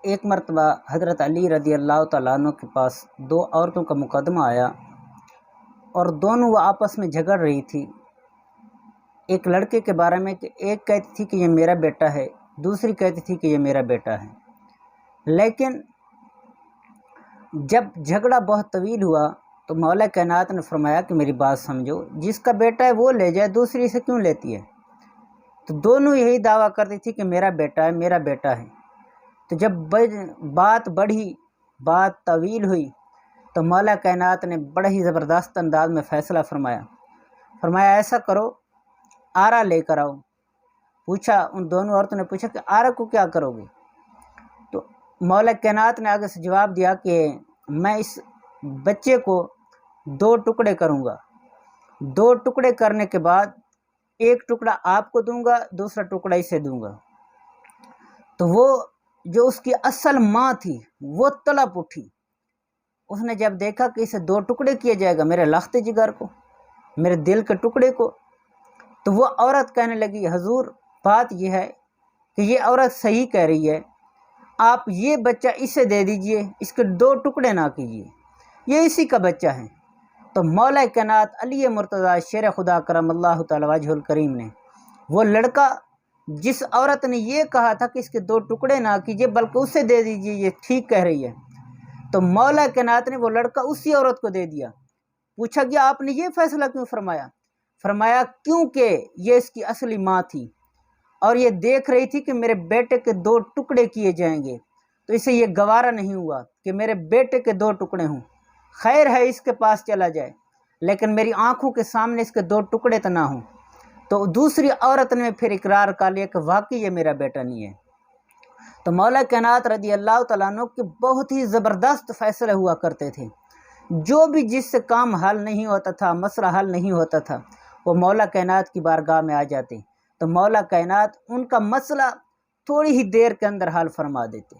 ایک مرتبہ حضرت علی رضی اللہ تعالیٰ عنہ کے پاس دو عورتوں کا مقدمہ آیا اور دونوں وہ آپس میں جھگڑ رہی تھی ایک لڑکے کے بارے میں، کہ ایک کہتی تھی کہ یہ میرا بیٹا ہے، دوسری کہتی تھی کہ یہ میرا بیٹا ہے۔ لیکن جب جھگڑا بہت طویل ہوا تو مولا کائنات نے فرمایا کہ میری بات سمجھو، جس کا بیٹا ہے وہ لے جائے، دوسری سے کیوں لیتی ہے؟ تو دونوں یہی دعویٰ کرتی تھی کہ میرا بیٹا ہے، میرا بیٹا ہے۔ تو جب بات بڑھی، بات طویل ہوئی، تو مولا کائنات نے بڑا ہی زبردست انداز میں فیصلہ فرمایا ایسا کرو، آرا لے کر آؤ۔ پوچھا، ان دونوں عورتوں نے پوچھا کہ آرا کو کیا کرو گے؟ تو مولا کائنات نے آگے سے جواب دیا کہ میں اس بچے کو 2 ٹکڑے کروں گا، 2 ٹکڑے کرنے کے بعد ایک ٹکڑا آپ کو دوں گا، دوسرا ٹکڑا اسے دوں گا۔ تو وہ جو اس کی اصل ماں تھی وہ تڑپ اٹھی، اس نے جب دیکھا کہ اسے 2 ٹکڑے کیا جائے گا، میرے لخت جگر کو، میرے دل کے ٹکڑے کو، تو وہ عورت کہنے لگی حضور بات یہ ہے کہ یہ عورت صحیح کہہ رہی ہے، آپ یہ بچہ اسے دے دیجئے، اس کے 2 ٹکڑے نہ کیجیے، یہ اسی کا بچہ ہے۔ تو مولا کائنات علی مرتضیٰ شیر خدا کرم اللہ تعالی وجہ الکریم نے وہ لڑکا جس عورت نے یہ کہا تھا کہ اس کے 2 ٹکڑے نہ کیجیے بلکہ اسے دے دیجیے، یہ ٹھیک کہہ رہی ہے، تو مولا کائنات نے وہ لڑکا اسی عورت کو دے دیا۔ پوچھا گیا آپ نے یہ فیصلہ کیوں فرمایا؟ فرمایا کیونکہ یہ اس کی اصلی ماں تھی اور یہ دیکھ رہی تھی کہ میرے بیٹے کے 2 ٹکڑے کیے جائیں گے، تو اسے یہ گوارا نہیں ہوا کہ میرے بیٹے کے 2 ٹکڑے ہوں۔ خیر ہے اس کے پاس چلا جائے، لیکن میری آنکھوں کے سامنے اس کے 2 ٹکڑے تو نہ ہوں۔ تو دوسری عورت نے پھر اقرار کر لیا کہ واقعی یہ میرا بیٹا نہیں ہے۔ تو مولا کائنات رضی اللہ تعالیٰ عنہ کے بہت ہی زبردست فیصلے ہوا کرتے تھے، جو بھی جس سے کام حل نہیں ہوتا تھا، مسئلہ حل نہیں ہوتا تھا، وہ مولا کائنات کی بارگاہ میں آ جاتے، تو مولا کائنات ان کا مسئلہ تھوڑی ہی دیر کے اندر حل فرما دیتے۔